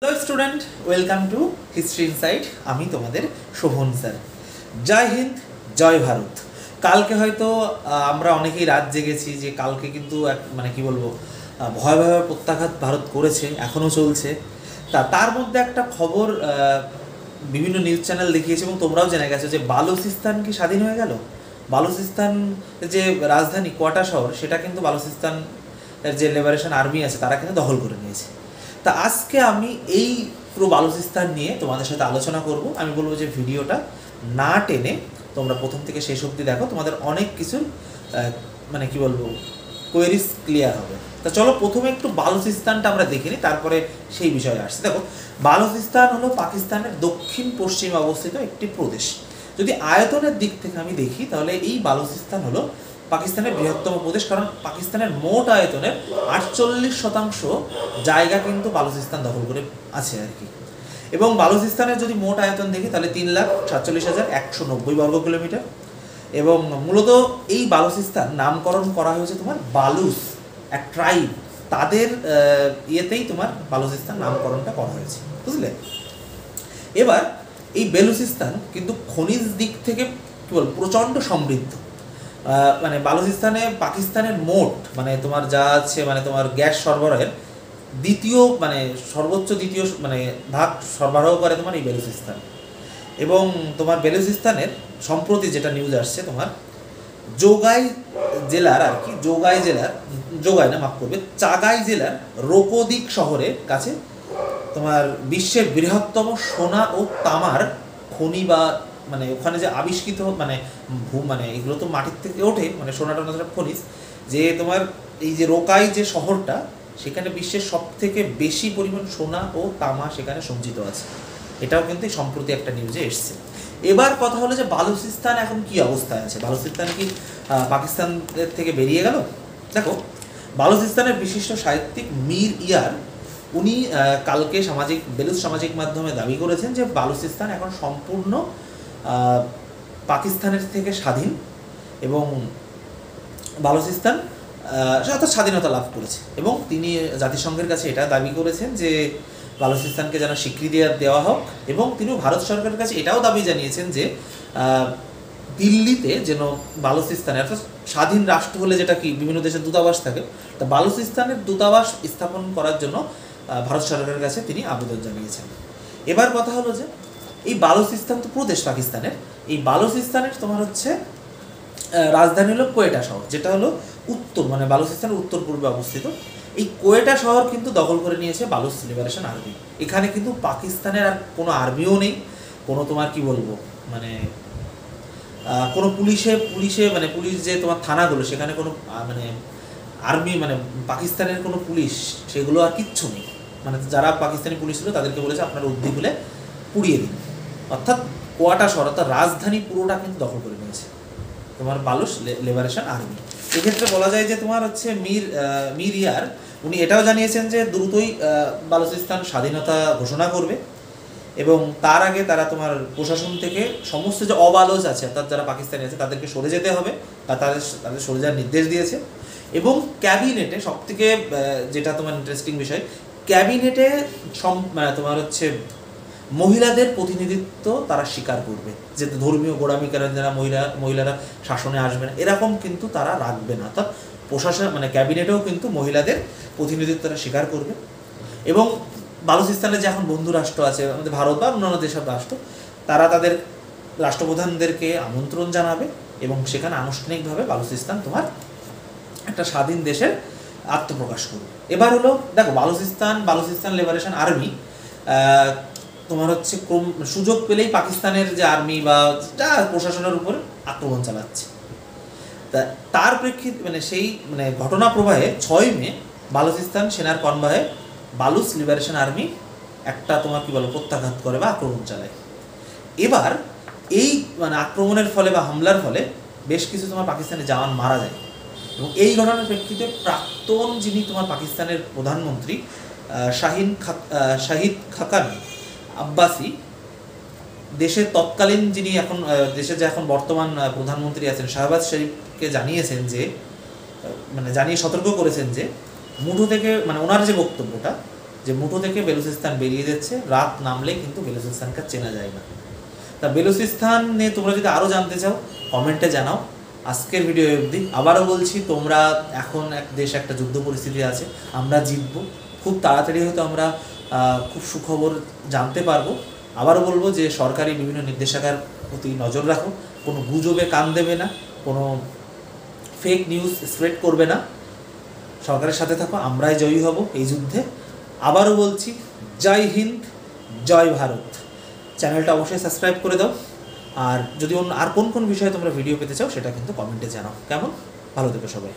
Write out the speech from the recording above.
Hello student, welcome to history insight. আমি তোমাদের Sovan sir. জয় হিন্দ, জয় ভারত। কালকে হয়তো আমরা অনেকেই রাত জেগেছি যে কালকে কিন্তু মানে কি বলবো, ভয়াবহ প্রত্যাঘাত ভারত করেছে, এখনও চলছে। তার মধ্যে একটা খবর বিভিন্ন নিউজ চ্যানেল দেখিয়েছে এবং তোমরাও জেনে গেছো যে বালুচিস্তান কি স্বাধীন হয়ে গেল। বালুচিস্তান যে রাজধানী কোয়াটা শহর, সেটা কিন্তু বালুচিস্তান যে লিবারেশন আর্মি আছে তারা কিন্তু দখল করে নিয়েছে। তা আজকে আমি এই পুরো বালুচিস্তান নিয়ে তোমাদের সাথে আলোচনা করব। আমি বলবো যে ভিডিওটা না টেনে তোমরা প্রথম থেকে শেষ অবধি দেখো, তোমাদের অনেক কিছু মানে কি বলবো কোয়েরিজ ক্লিয়ার হবে। তা চলো প্রথমে একটু বালুচিস্তানটা আমরা দেখে নিই, তারপরে সেই বিষয়ে আসছি। দেখো, বালুচিস্তান হলো পাকিস্তানের দক্ষিণ পশ্চিমে অবস্থিত একটি প্রদেশ। যদি আয়তনের দিক থেকে আমি দেখি তাহলে এই বালুচিস্তান হলো পাকিস্তানের বৃহত্তম প্রদেশ, কারণ পাকিস্তানের মোট আয়তনের 48% জায়গা কিন্তু বালুচিস্তান দখল করে আছে আর কি। এবং বালুচিস্তানের যদি মোট আয়তন দেখি তাহলে 3,47,190 বর্গ কিলোমিটার। এবং মূলত এই বালুচিস্তান নামকরণ করা হয়েছে তোমার বালুচ, এক ট্রাইব, তাদের ইয়েতেই তোমার বালুচিস্তান নামকরণটা করা হয়েছে, বুঝলে। এবার এই বেলুচিস্তান কিন্তু খনিজ দিক থেকে কি বল প্রচণ্ড সমৃদ্ধ। মানে বালুচিস্তানে পাকিস্তানের মোট মানে তোমার যা আছে মানে তোমার গ্যাস সরবরাহের দ্বিতীয় মানে সর্বোচ্চ দ্বিতীয় মানে ভাগ সরবরাহ করে তোমার এই বেলুচিস্তান। এবং তোমার বেলুচিস্তানের সম্প্রতি যেটা নিউজ আসছে তোমার জোগাই জেলার আর কি, জোগাই না মাফ করবে, চাগাই জেলার রোকোদিক শহরের কাছে তোমার বিশ্বের বৃহত্তম সোনা ও তামার খনি বা মানে ওখানে যে আবিষ্কৃত মানে মানে এগুলো তো মাটির থেকে ওঠে, মানে সোনা টোনা খনিজ, যে তোমার এই যে রোকাই যে শহরটা, সেখানে বিশ্বের সব থেকে বেশি পরিমাণ সোনা ও তামা সেখানে সঞ্চিত আছে। এটাও কিন্তু সম্প্রতি একটা নিউজে এসছে। এবার কথা হলো যে বালুচিস্তান এখন কি অবস্থায় আছে, বালুচিস্তান কি পাকিস্তানের থেকে বেরিয়ে গেল? দেখো, বালুচিস্তানের বিশিষ্ট সাহিত্যিক মীর ইয়ার উনি কালকে বেলুচ সামাজিক মাধ্যমে দাবি করেছেন যে বালুচিস্তান এখন সম্পূর্ণ পাকিস্তানের থেকে স্বাধীন এবং বালুচিস্তান অর্থাৎ স্বাধীনতা লাভ করেছে। এবং তিনি জাতিসংঘের কাছে এটা দাবি করেছেন যে বালুচিস্তানকে যেন স্বীকৃতি দেওয়া হোক। এবং তিনি ভারত সরকারের কাছে এটাও দাবি জানিয়েছেন যে দিল্লিতে যেন বালুচিস্তানে অর্থাৎ স্বাধীন রাষ্ট্র হলে যেটা কি বিভিন্ন দেশের দূতাবাস থাকে, তা বালুচিস্তানের দূতাবাস স্থাপন করার জন্য ভারত সরকারের কাছে তিনি আবেদন জানিয়েছেন। এবার কথা হলো যে এই বালুচিস্তান তো প্রদেশ পাকিস্তানের, এই বালুচিস্তানের তোমার হচ্ছে রাজধানী হলো কোয়েটা শহর, যেটা হলো উত্তর মানে বালুচিস্তানের উত্তর পূর্বে অবস্থিত। এই কোয়েটা শহর কিন্তু দখল করে নিয়েছে বালুচ লিবারেশন আর্মি। এখানে কিন্তু পাকিস্তানের আর কোনো আর্মিও নেই, কোনো তোমার কি বলবো মানে কোনো পুলিশে মানে পুলিশ যে তোমার থানাগুলো সেখানে কোনো মানে আর্মি মানে পাকিস্তানের কোনো পুলিশ সেগুলো আর কিচ্ছু নেই। মানে যারা পাকিস্তানি পুলিশ ছিল তাদেরকে বলেছে আপনারা উদ্দিগুলে পুড়িয়ে দিন। অর্থাৎ কোয়াটা শহর অর্থাৎ রাজধানী পুরোটা কিন্তু দখল করে নিয়েছে তোমার বালুচ লিবারেশন আর্মি। এক্ষেত্রে বলা যায় যে তোমার হচ্ছে মীর ইয়ার উনি এটাও জানিয়েছেন যে দ্রুতই বালুচিস্তান স্বাধীনতা ঘোষণা করবে এবং তার আগে তারা তোমার প্রশাসন থেকে সমস্ত যে অবালচ আছে অর্থাৎ যারা পাকিস্তানি আছে তাদেরকে সরে যেতে হবে বা তাদের সরে যাওয়ার নির্দেশ দিয়েছে। এবং ক্যাবিনেটে সবথেকে যেটা তোমার ইন্টারেস্টিং বিষয়, ক্যাবিনেটে তোমার হচ্ছে মহিলাদের প্রতিনিধিত্ব তারা স্বীকার করবে, যে ধর্মীয় গোড়ামি কারণ যারা মহিলারা শাসনে আসবে না এরকম কিন্তু তারা রাখবে না। অর্থাৎ প্রশাসন মানে ক্যাবিনেটেও কিন্তু মহিলাদের প্রতিনিধিত্ব তারা স্বীকার করবে। এবং বালুচিস্তানের যে এখন বন্ধু রাষ্ট্র আছে আমাদের ভারত বা অন্যান্য যেসব রাষ্ট্র, তারা তাদের রাষ্ট্রপ্রধানদেরকে আমন্ত্রণ জানাবে এবং সেখানে আনুষ্ঠানিকভাবে বালুচিস্তান তোমার একটা স্বাধীন দেশের আত্মপ্রকাশ করবে। এবার হলো দেখো, বালুচিস্তান লিবারেশন আর্মি তোমার হচ্ছে সুযোগ পেলেই পাকিস্তানের যে আর্মি বা যা প্রশাসনের উপর আক্রমণ চালাচ্ছে। তার প্রেক্ষিতে মানে সেই মানে ঘটনা প্রবাহে 6 মে বালুচিস্তান সেনার কনভয়ে বালুচ লিবারেশন আর্মি একটা তোমার কি বলো প্রত্যাঘাত করে বা আক্রমণ চালায়। এবার এই মানে আক্রমণের ফলে বা হামলার ফলে বেশ কিছু তোমার পাকিস্তানের জওয়ান মারা যায়। এবং এই ঘটনার প্রেক্ষিতে প্রাক্তন যিনি তোমার পাকিস্তানের প্রধানমন্ত্রী শাহিদ খাকান আব্বাসি দেশের তৎকালীন যিনি এখন দেশের যে এখন বর্তমান প্রধানমন্ত্রী আছেন শাহবাজ শরীফকে জানিয়েছেন যে মানে জানিয়ে সতর্ক করেছেন যে মুঠো থেকে মানে ওনার যে বক্তব্যটা যে মুঠো থেকে বেলুচিস্তান বেরিয়ে যাচ্ছে, রাত নামলেই কিন্তু বেলুচিস্তানকে চেনা যায় না। তা বেলুচিস্তান নিয়ে তোমরা যদি আরও জানতে চাও কমেন্টে জানাও। আজকের ভিডিও অবধি। আবারও বলছি, তোমরা এখন দেশে একটা যুদ্ধ পরিস্থিতি আছে, আমরা জিতবো খুব তাড়াতাড়ি, হয়তো আমরা খুব সুখবর জানতে পারবো। আবারও বলবো যে সরকারি বিভিন্ন নির্দেশিকার প্রতি নজর রাখো, কোনো গুজবে কান দেবে না, কোনো ফেক নিউজ স্প্রেড করবে না, সরকারের সাথে থাকো, আমরাই জয়ী হব এই যুদ্ধে। আবারও বলছি, জয় হিন্দ, জয় ভারত। চ্যানেলটা অবশ্যই সাবস্ক্রাইব করে দাও, আর যদি আর কোন কোন বিষয়ে তোমরা ভিডিও পেতে চাও সেটা কিন্তু কমেন্টে জানাও। কেমন? ভালো থেকো সবাই।